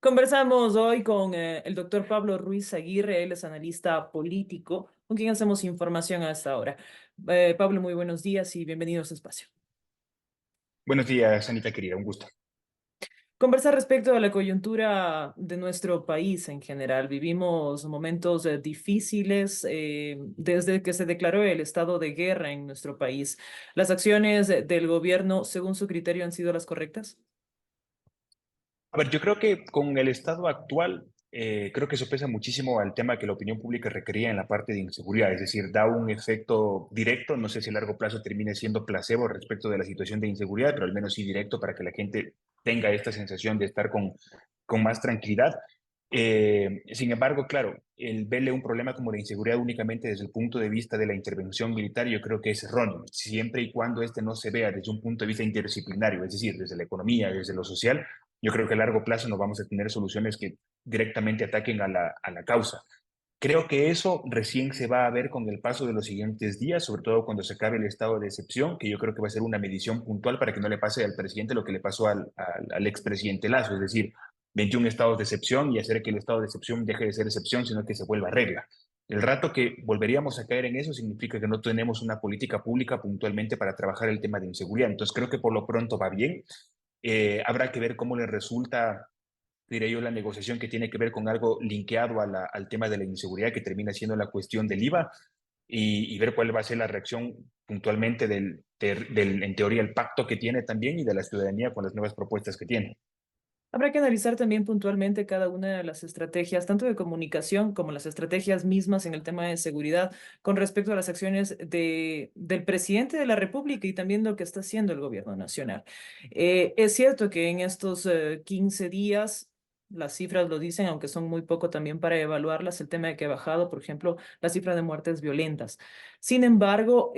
Conversamos hoy con el doctor Pablo Ruiz Aguirre, él es analista político, con quien hacemos información a esta hora. Pablo, muy buenos días y bienvenido a este espacio. Buenos días, Anita querida, un gusto. Conversar respecto a la coyuntura de nuestro país en general. Vivimos momentos difíciles desde que se declaró el estado de guerra en nuestro país. ¿Las acciones del gobierno, según su criterio, han sido las correctas? A ver, yo creo que con el estado actual, creo que eso pesa muchísimo al tema que la opinión pública requería en la parte de inseguridad, es decir, da un efecto directo, no sé si a largo plazo termine siendo placebo respecto de la situación de inseguridad, pero al menos sí directo para que la gente tenga esta sensación de estar con más tranquilidad. Sin embargo, claro, el verle un problema como la inseguridad únicamente desde el punto de vista de la intervención militar, yo creo que es erróneo, siempre y cuando este no se vea desde un punto de vista interdisciplinario, es decir, desde la economía, desde lo social. Yo creo que a largo plazo no vamos a tener soluciones que directamente ataquen a la causa. Creo que eso recién se va a ver con el paso de los siguientes días, sobre todo cuando se acabe el estado de excepción, que yo creo que va a ser una medición puntual para que no le pase al presidente lo que le pasó al expresidente Lazo, es decir, 21 estados de excepción y hacer que el estado de excepción deje de ser excepción, sino que se vuelva regla. El rato que volveríamos a caer en eso significa que no tenemos una política pública puntualmente para trabajar el tema de inseguridad. Entonces creo que por lo pronto va bien. Habrá que ver cómo le resulta, diré yo, la negociación que tiene que ver con algo linkeado al tema de la inseguridad, que termina siendo la cuestión del IVA, y ver cuál va a ser la reacción puntualmente en teoría, el pacto que tiene también y de la ciudadanía con las nuevas propuestas que tiene. Habrá que analizar también puntualmente cada una de las estrategias, tanto de comunicación como las estrategias mismas en el tema de seguridad, con respecto a las acciones del presidente de la República y también lo que está haciendo el gobierno nacional. Es cierto que en estos 15 días, las cifras lo dicen, aunque son muy poco también para evaluarlas, el tema de que ha bajado, por ejemplo, la cifra de muertes violentas. Sin embargo,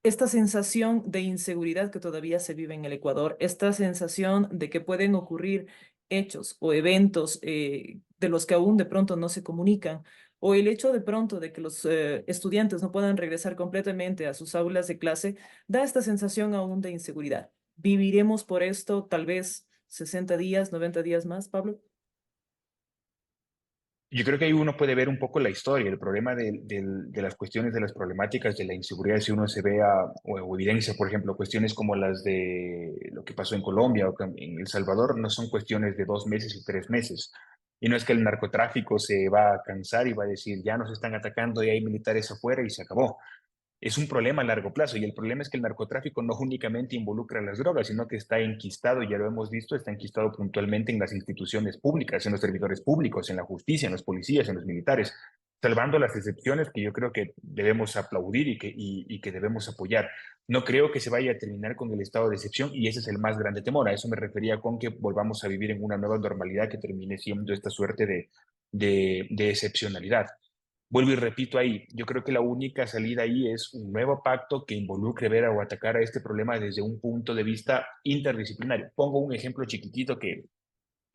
esta sensación de inseguridad que todavía se vive en el Ecuador, esta sensación de que pueden ocurrir hechos o eventos de los que aún de pronto no se comunican, o el hecho de pronto de que los estudiantes no puedan regresar completamente a sus aulas de clase, da esta sensación aún de inseguridad. ¿Viviremos por esto tal vez 60 días, 90 días más, Pablo? Yo creo que ahí uno puede ver un poco la historia, el problema de las cuestiones de las problemáticas de la inseguridad, si uno se vea o evidencia, por ejemplo, cuestiones como las de lo que pasó en Colombia o en El Salvador, no son cuestiones de 2 meses y 3 meses. Y no es que el narcotráfico se va a cansar y va a decir, ya nos están atacando y hay militares afuera y se acabó. Es un problema a largo plazo y el problema es que el narcotráfico no únicamente involucra las drogas, sino que está enquistado, ya lo hemos visto, está enquistado puntualmente en las instituciones públicas, en los servidores públicos, en la justicia, en los policías, en los militares, salvando las excepciones que yo creo que debemos aplaudir y que debemos apoyar. No creo que se vaya a terminar con el estado de excepción y ese es el más grande temor. A eso me refería con que volvamos a vivir en una nueva normalidad que termine siendo esta suerte de excepcionalidad. Vuelvo y repito ahí, yo creo que la única salida ahí es un nuevo pacto que involucre ver o atacar a este problema desde un punto de vista interdisciplinario. Pongo un ejemplo chiquitito que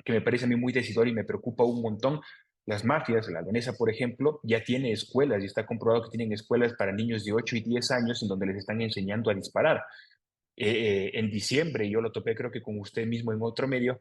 me parece a mí muy decidor y me preocupa un montón. Las mafias, la albanesa, por ejemplo, ya tiene escuelas y está comprobado que tienen escuelas para niños de 8 y 10 años en donde les están enseñando a disparar. En diciembre, yo lo topé creo que con usted mismo en otro medio,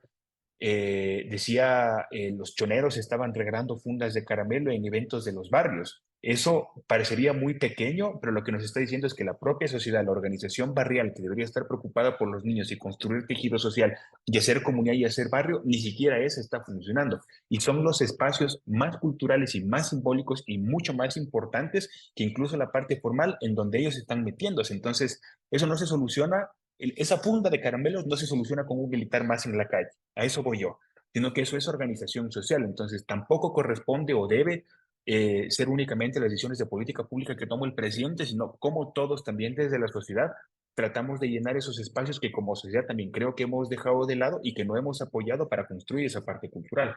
decía, los choneros estaban regalando fundas de caramelo en eventos de los barrios. Eso parecería muy pequeño, pero lo que nos está diciendo es que la propia sociedad, la organización barrial, que debería estar preocupada por los niños y construir tejido social y hacer comunidad y hacer barrio, ni siquiera eso está funcionando. Y son los espacios más culturales y más simbólicos y mucho más importantes que incluso la parte formal en donde ellos están metiéndose. Entonces, eso no se soluciona, esa funda de caramelos no se soluciona con un militar más en la calle. A eso voy yo, sino que eso es organización social. Entonces, tampoco corresponde o debe ser únicamente las decisiones de política pública que toma el presidente, sino como todos también desde la sociedad tratamos de llenar esos espacios que como sociedad también creo que hemos dejado de lado y que no hemos apoyado para construir esa parte cultural.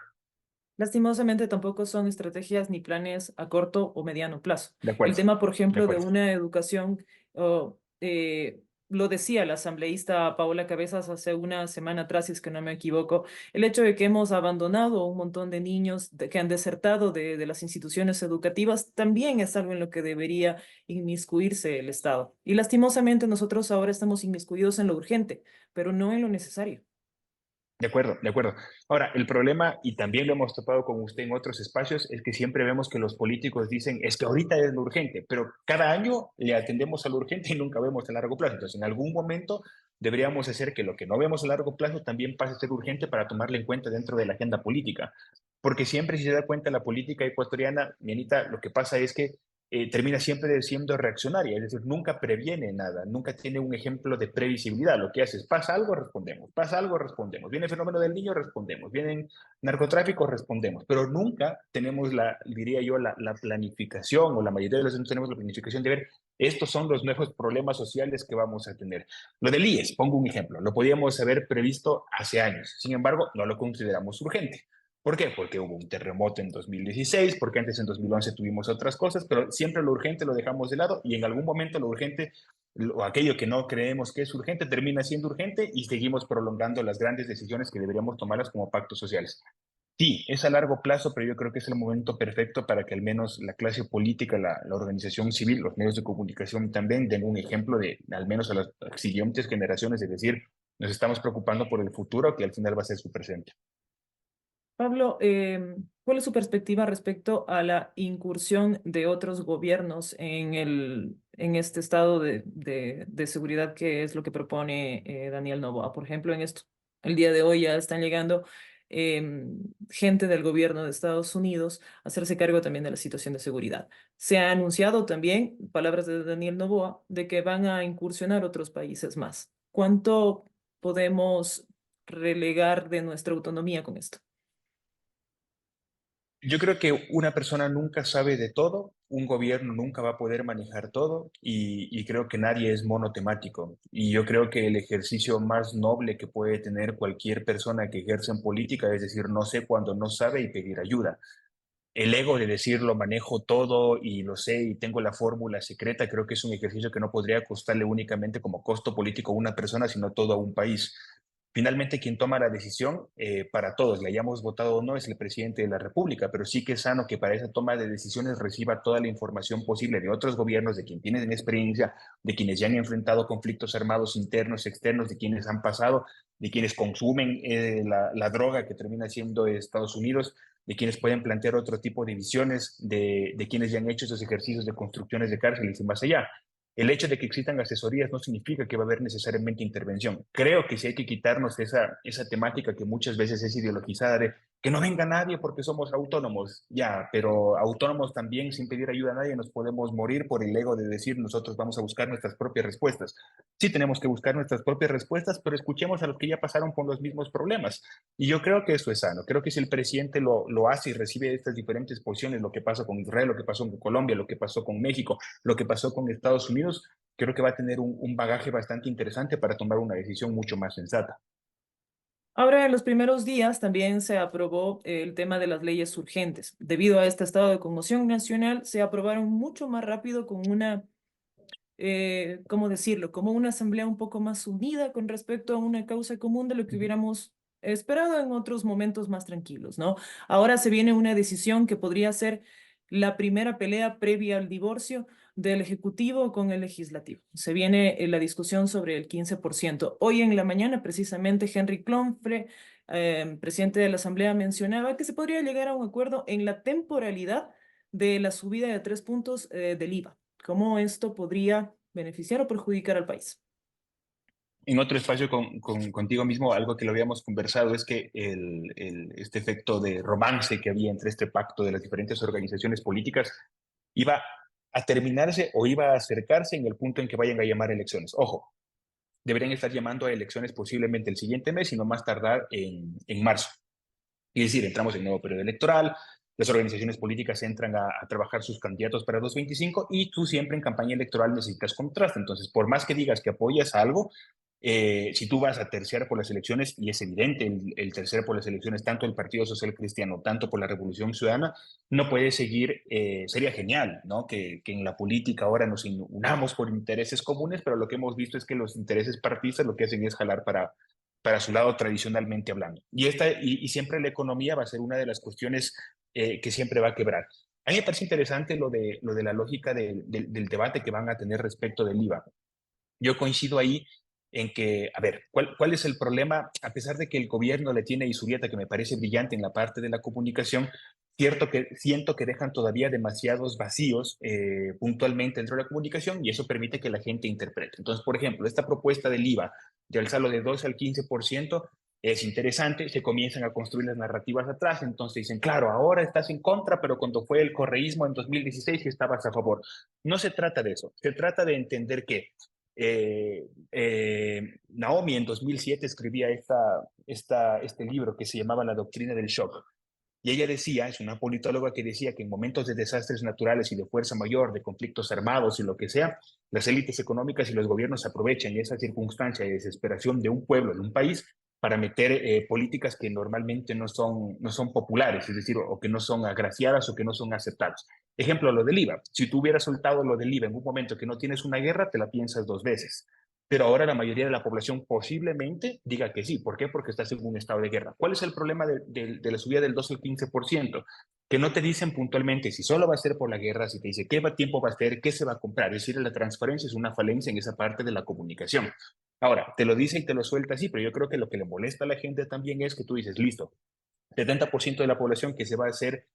Lastimosamente tampoco son estrategias ni planes a corto o mediano plazo. De El acuerdo, tema, por de ejemplo, de acuerdo. una educación, oh, lo decía la asambleísta Paola Cabezas hace una semana atrás, si es que no me equivoco, el hecho de que hemos abandonado a un montón de niños que han desertado de las instituciones educativas también es algo en lo que debería inmiscuirse el Estado. Y lastimosamente nosotros ahora estamos inmiscuidos en lo urgente, pero no en lo necesario. De acuerdo, de acuerdo. Ahora, el problema, y también lo hemos topado con usted en otros espacios, es que siempre vemos que los políticos dicen, es que ahorita es lo urgente, pero cada año le atendemos a lo urgente y nunca vemos a largo plazo. Entonces, en algún momento deberíamos hacer que lo que no vemos a largo plazo también pase a ser urgente para tomarlo en cuenta dentro de la agenda política. Porque siempre, si se da cuenta, la política ecuatoriana, mi Anita, lo que pasa es que termina siempre siendo reaccionaria, es decir, nunca previene nada, nunca tiene un ejemplo de previsibilidad. Lo que hace es, pasa algo, respondemos, pasa algo, respondemos, viene el fenómeno del niño, respondemos, viene narcotráfico, respondemos, pero nunca tenemos diría yo, la planificación, o la mayoría de los años tenemos la planificación de ver, estos son los nuevos problemas sociales que vamos a tener. Lo del IES, pongo un ejemplo, lo podíamos haber previsto hace años, sin embargo, no lo consideramos urgente. ¿Por qué? Porque hubo un terremoto en 2016, porque antes en 2011 tuvimos otras cosas, pero siempre lo urgente lo dejamos de lado y en algún momento lo urgente o aquello que no creemos que es urgente termina siendo urgente y seguimos prolongando las grandes decisiones que deberíamos tomarlas como pactos sociales. Sí, es a largo plazo, pero yo creo que es el momento perfecto para que al menos la clase política, la organización civil, los medios de comunicación también den un ejemplo de, al menos a las siguientes generaciones, es decir, nos estamos preocupando por el futuro que al final va a ser su presente. Pablo, ¿cuál es su perspectiva respecto a la incursión de otros gobiernos en este estado de seguridad que es lo que propone Daniel Noboa? Por ejemplo, en esto, el día de hoy ya están llegando gente del gobierno de Estados Unidos a hacerse cargo también de la situación de seguridad. Se ha anunciado también, palabras de Daniel Noboa, de que van a incursionar otros países más. ¿Cuánto podemos relegar de nuestra autonomía con esto? Yo creo que una persona nunca sabe de todo, un gobierno nunca va a poder manejar todo y creo que nadie es monotemático. Y yo creo que el ejercicio más noble que puede tener cualquier persona que ejerce en política es decir, no sé cuando no sabe y pedir ayuda. El ego de decir lo manejo todo y lo sé y tengo la fórmula secreta, creo que es un ejercicio que no podría costarle únicamente como costo político a una persona, sino todo a un país. Finalmente, quien toma la decisión para todos, le hayamos votado o no, es el presidente de la República, pero sí que es sano que para esa toma de decisiones reciba toda la información posible de otros gobiernos, de quienes tienen experiencia, de quienes ya han enfrentado conflictos armados internos, externos, de quienes han pasado, de quienes consumen la droga que termina siendo Estados Unidos, de quienes pueden plantear otro tipo de visiones, de quienes ya han hecho esos ejercicios de construcciones de cárceles y más allá. El hecho de que existan asesorías no significa que va a haber necesariamente intervención. Creo que sí hay que quitarnos esa temática que muchas veces es ideologizada de que no venga nadie porque somos autónomos. Ya, pero autónomos también sin pedir ayuda a nadie nos podemos morir por el ego de decir nosotros vamos a buscar nuestras propias respuestas. Sí tenemos que buscar nuestras propias respuestas, pero escuchemos a los que ya pasaron por los mismos problemas. Y yo creo que eso es sano. Creo que si el presidente lo hace y recibe estas diferentes posiciones, lo que pasó con Israel, lo que pasó con Colombia, lo que pasó con México, lo que pasó con Estados Unidos, creo que va a tener un bagaje bastante interesante para tomar una decisión mucho más sensata. Ahora, en los primeros días también se aprobó el tema de las leyes urgentes. Debido a este estado de conmoción nacional, se aprobaron mucho más rápido con una, ¿cómo decirlo? Como una asamblea un poco más unida con respecto a una causa común de lo que hubiéramos esperado en otros momentos más tranquilos, ¿no? Ahora se viene una decisión que podría ser la primera pelea previa al divorcio del Ejecutivo con el Legislativo. Se viene la discusión sobre el 15%. Hoy en la mañana, precisamente, Henry Klonfre, presidente de la Asamblea, mencionaba que se podría llegar a un acuerdo en la temporalidad de la subida de 3 puntos del IVA. ¿Cómo esto podría beneficiar o perjudicar al país? En otro espacio contigo mismo, algo que lo habíamos conversado es que este efecto de romance que había entre este pacto de las diferentes organizaciones políticas iba a terminarse o iba a acercarse en el punto en que vayan a llamar elecciones. Ojo, deberían estar llamando a elecciones posiblemente el siguiente mes y no más tardar en marzo. Es decir, entramos en nuevo periodo electoral, las organizaciones políticas entran a trabajar sus candidatos para 2025 y tú siempre en campaña electoral necesitas contraste. Entonces, por más que digas que apoyas algo, si tú vas a terciar por las elecciones, y es evidente el tercer por las elecciones, tanto el Partido Social Cristiano, tanto por la Revolución Ciudadana, no puede seguir, sería genial, ¿no? Que en la política ahora nos unamos por intereses comunes, pero lo que hemos visto es que los intereses partidistas lo que hacen es jalar para su lado tradicionalmente hablando. Y siempre la economía va a ser una de las cuestiones que siempre va a quebrar. A mí me parece interesante lo de la lógica del debate que van a tener respecto del IVA. Yo coincido ahí en que, a ver, ¿cuál es el problema? A pesar de que el gobierno le tiene a Isurieta, que me parece brillante en la parte de la comunicación, siento que dejan todavía demasiados vacíos puntualmente dentro de la comunicación y eso permite que la gente interprete. Entonces, por ejemplo, esta propuesta del IVA de alzarlo de 12 al 15% es interesante, se comienzan a construir las narrativas atrás, entonces dicen, claro, ahora estás en contra, pero cuando fue el correísmo en 2016 sí estabas a favor. No se trata de eso, se trata de entender que Naomi en 2007 escribía este libro que se llamaba La doctrina del shock. Y ella decía, es una politóloga que decía que en momentos de desastres naturales y de fuerza mayor, de conflictos armados y lo que sea, las élites económicas y los gobiernos aprovechan esa circunstancia de desesperación de un pueblo, de un país, para meter políticas que normalmente no son populares, es decir, o que no son agraciadas o que no son aceptadas. Ejemplo, lo del IVA. Si tú hubieras soltado lo del IVA en un momento que no tienes una guerra, te la piensas dos veces. Pero ahora la mayoría de la población posiblemente diga que sí. ¿Por qué? Porque estás en un estado de guerra. ¿Cuál es el problema de la subida del 12 al 15%? Que no te dicen puntualmente si solo va a ser por la guerra, si te dice qué tiempo va a ser, qué se va a comprar. Es decir, la transparencia es una falencia en esa parte de la comunicación. Ahora, te lo dice y te lo suelta así, pero yo creo que lo que le molesta a la gente también es que tú dices, listo, 70% de la población que se va a ser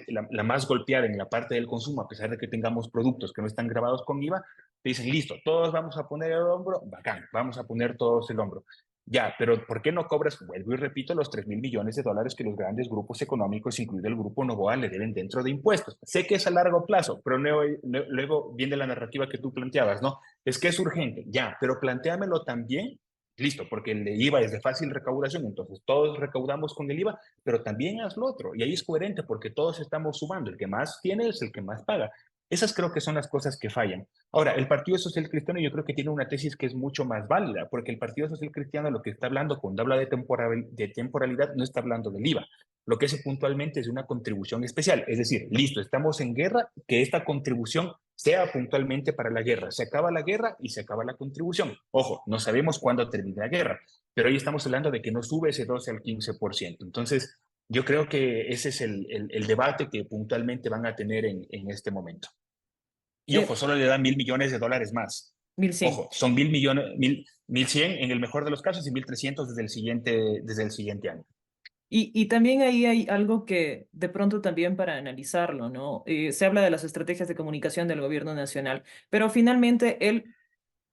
la más golpeada en la parte del consumo, a pesar de que tengamos productos que no están grabados con IVA, te dicen, listo, todos vamos a poner el hombro, bacán, vamos a poner todos el hombro. Ya, pero ¿por qué no cobras, vuelvo y repito, los 3.000 millones de dólares que los grandes grupos económicos, incluido el Grupo Novoa, le deben dentro de impuestos? Sé que es a largo plazo, pero luego viene la narrativa que tú planteabas, ¿no? Es que es urgente, ya, pero planteámelo también, listo, porque el de IVA es de fácil recaudación, entonces todos recaudamos con el IVA, pero también haz lo otro. Y ahí es coherente porque todos estamos sumando. El que más tiene es el que más paga. Esas creo que son las cosas que fallan. Ahora, el Partido Social Cristiano yo creo que tiene una tesis que es mucho más válida, porque el Partido Social Cristiano lo que está hablando cuando habla de temporalidad no está hablando del IVA. Lo que hace puntualmente es una contribución especial. Es decir, listo, estamos en guerra, que esta contribución sea puntualmente para la guerra. Se acaba la guerra y se acaba la contribución. Ojo, no sabemos cuándo termina la guerra, pero hoy estamos hablando de que no sube ese 12 al 15%. Entonces, yo creo que ese es el debate que puntualmente van a tener en este momento. Y Eh, ojo, solo le dan 1.000 millones de dólares más. 1100. Ojo, son 1.000 millones, 1.100 en el mejor de los casos y 1.300 desde el siguiente año. Y también ahí hay algo que de pronto también para analizarlo, ¿no? Se habla de las estrategias de comunicación del gobierno nacional, pero finalmente él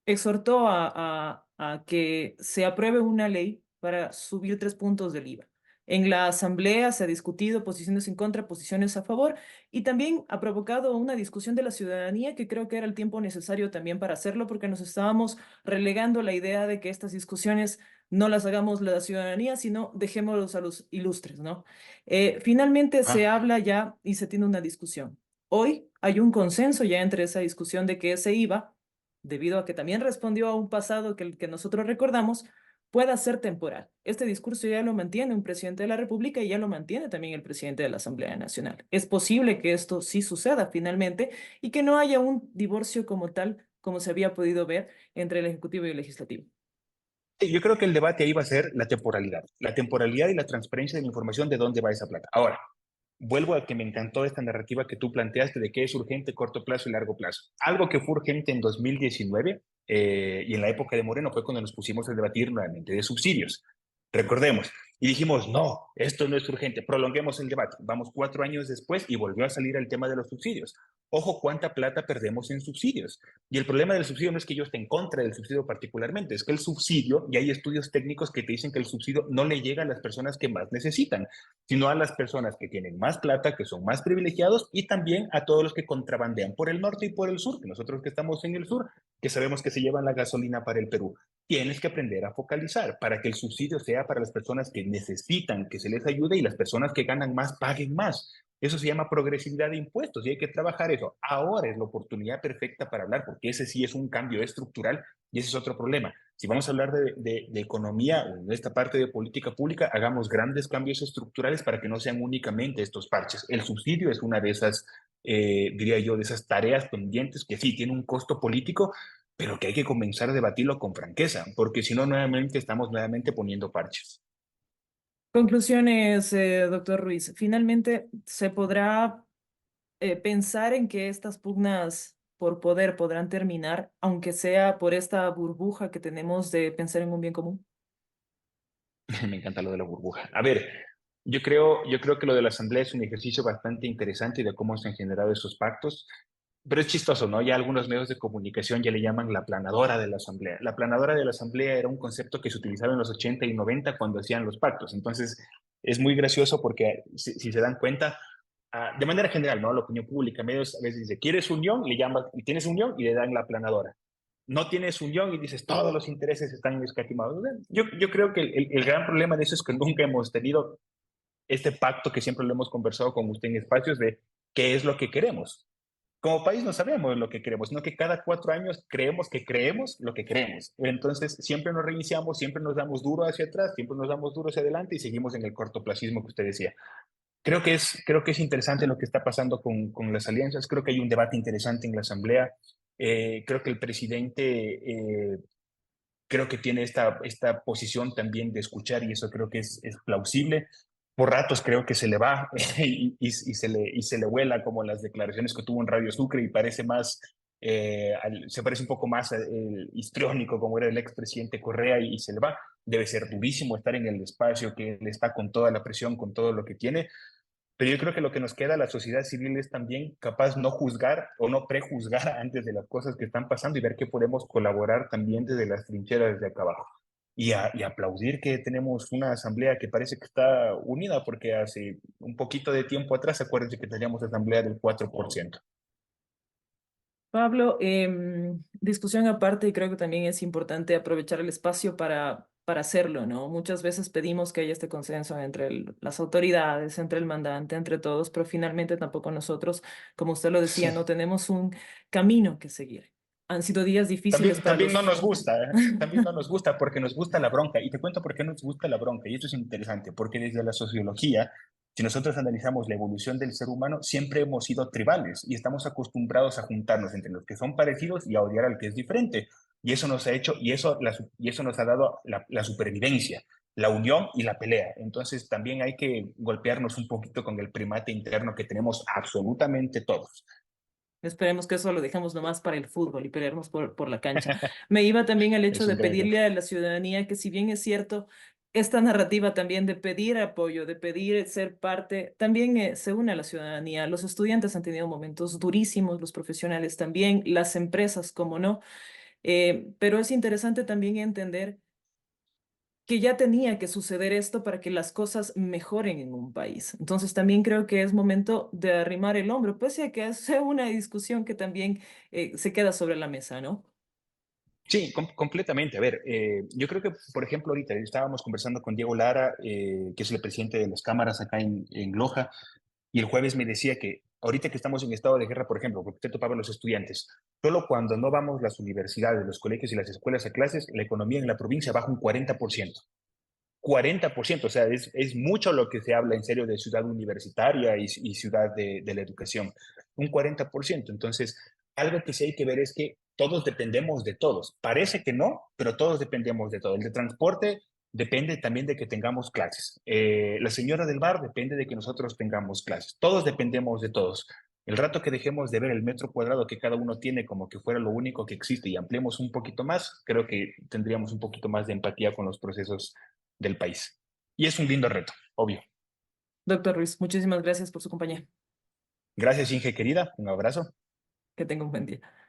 exhortó a que se apruebe una ley para subir 3 puntos del IVA. En la asamblea se ha discutido posiciones en contra, posiciones a favor, y también ha provocado una discusión de la ciudadanía que creo que era el tiempo necesario también para hacerlo, porque nos estábamos relegando la idea de que estas discusiones no las hagamos la ciudadanía, sino dejémoslos a los ilustres, ¿no? Finalmente se Ah, habla ya y se tiene una discusión. Hoy hay un consenso ya entre esa discusión de que ese IVA, debido a que también respondió a un pasado que nosotros recordamos, pueda ser temporal. Este discurso ya lo mantiene un presidente de la República y ya lo mantiene también el presidente de la Asamblea Nacional. Es posible que esto sí suceda finalmente y que no haya un divorcio como tal, como se había podido ver entre el Ejecutivo y el Legislativo. sí, yo creo que el debate ahí va a ser la temporalidad y la transparencia de la información de dónde va esa plata. Ahora, vuelvo a que me encantó esta narrativa que tú planteaste de que es urgente corto plazo y largo plazo. Algo que fue urgente en 2019 y en la época de Moreno fue cuando nos pusimos a debatir nuevamente de subsidios. Recordemos, y dijimos, no, esto no es urgente, prolonguemos el debate. Vamos 4 años después y volvió a salir el tema de los subsidios. Ojo, cuánta plata perdemos en subsidios. Y el problema del subsidio no es que yo esté en contra del subsidio particularmente, es que el subsidio, y hay estudios técnicos que te dicen que el subsidio no le llega a las personas que más necesitan, sino a las personas que tienen más plata, que son más privilegiados, y también a todos los que contrabandean por el norte y por el sur, que nosotros que estamos en el sur, que sabemos que se llevan la gasolina para el Perú. Tienes que aprender a focalizar para que el subsidio sea para las personas que necesitan que se les ayude y las personas que ganan más paguen más. Eso se llama progresividad de impuestos y hay que trabajar eso. Ahora es la oportunidad perfecta para hablar, porque ese sí es un cambio estructural y ese es otro problema. Si vamos a hablar de economía o de esta parte de política pública, hagamos grandes cambios estructurales para que no sean únicamente estos parches. El subsidio es una de esas, diría yo, de esas tareas pendientes que sí tiene un costo político, pero que hay que comenzar a debatirlo con franqueza, porque si no, nuevamente estamos nuevamente poniendo parches. Conclusiones, doctor Ruiz. Finalmente, ¿se podrá pensar en que estas pugnas por poder podrán terminar, aunque sea por esta burbuja que tenemos de pensar en un bien común? Me encanta lo de la burbuja. A ver, yo creo que lo de la asamblea es un ejercicio bastante interesante de cómo se han generado esos pactos, pero es chistoso, ¿no? Ya algunos medios de comunicación ya le llaman la planadora de la asamblea. La planadora de la asamblea era un concepto que se utilizaba en los 80 y 90 cuando hacían los pactos. Entonces, es muy gracioso porque si se dan cuenta, de manera general, ¿no? La opinión pública, medios a veces dice, ¿quieres unión? Le llaman, ¿tienes unión? Y le dan la planadora. No tienes unión y dices, todos los intereses están escatimados. Yo creo que el gran problema de eso es que nunca hemos tenido este pacto que siempre lo hemos conversado con usted en espacios de qué es lo que queremos. Como país no sabemos lo que queremos, sino que cada 4 años creemos que creemos lo que queremos. Entonces siempre nos reiniciamos, siempre nos damos duro hacia atrás, siempre nos damos duro hacia adelante y seguimos en el cortoplacismo que usted decía. Creo que es interesante lo que está pasando con las alianzas. Creo que hay un debate interesante en la Asamblea. Creo que el presidente creo que tiene esta posición también de escuchar y eso creo que es plausible. Por ratos creo que se le va y se le vuela como las declaraciones que tuvo en Radio Sucre y parece más, se parece un poco más histriónico como era el expresidente Correa y se le va. Debe ser durísimo estar en el espacio que él está con toda la presión, con todo lo que tiene, pero yo creo que lo que nos queda a la sociedad civil es también capaz no juzgar o no prejuzgar antes de las cosas que están pasando y ver que podemos colaborar también desde las trincheras desde acá abajo. Y aplaudir que tenemos una asamblea que parece que está unida, porque hace un poquito de tiempo atrás, acuérdense que teníamos asamblea del 4%. Pablo, discusión aparte, y creo que también es importante aprovechar el espacio para hacerlo, ¿no? Muchas veces pedimos que haya este consenso entre las autoridades, entre el mandante, entre todos, pero finalmente tampoco nosotros, como usted lo decía, no Sí. tenemos un camino que seguir. Han sido días difíciles para También no los... nos gusta, ¿eh? También no nos gusta porque nos gusta la bronca. Y te cuento por qué nos gusta la bronca. Y esto es interesante, porque desde la sociología, si nosotros analizamos la evolución del ser humano, siempre hemos sido tribales y estamos acostumbrados a juntarnos entre los que son parecidos y a odiar al que es diferente. Y eso nos ha hecho, y eso nos ha dado la supervivencia, la unión y la pelea. Entonces también hay que golpearnos un poquito con el primate interno que tenemos absolutamente todos. Esperemos que eso lo dejemos nomás para el fútbol y pelearnos por la cancha. Me iba también al hecho Es de un gran ejemplo. pedirle a la ciudadanía que si bien es cierto, esta narrativa también de pedir apoyo, de pedir ser parte, también se une a la ciudadanía. Los estudiantes han tenido momentos durísimos, los profesionales también, las empresas, como no. Pero es interesante también entender que ya tenía que suceder esto para que las cosas mejoren en un país. Entonces también creo que es momento de arrimar el hombro, pese a que es una discusión que también se queda sobre la mesa, ¿no? Sí, completamente. A ver, yo creo que, por ejemplo, ahorita estábamos conversando con Diego Lara, que es el presidente de las cámaras acá en Loja, y el jueves me decía que ahorita que estamos en estado de guerra, por ejemplo, porque usted topaba a los estudiantes, solo cuando no vamos las universidades, los colegios y las escuelas a clases, la economía en la provincia baja un 40%. 40%, o sea, es mucho lo que se habla en serio de ciudad universitaria y ciudad de la educación, un 40%. Entonces, algo que sí hay que ver es que todos dependemos de todos. Parece que no, pero todos dependemos de todo. El de transporte depende también de que tengamos clases. La señora del bar depende de que nosotros tengamos clases. Todos dependemos de todos. El rato que dejemos de ver el metro cuadrado que cada uno tiene como que fuera lo único que existe y ampliemos un poquito más, creo que tendríamos un poquito más de empatía con los procesos del país. Y es un lindo reto, obvio. Doctor Ruiz, muchísimas gracias por su compañía. Gracias, Inge querida. Un abrazo. Que tenga un buen día.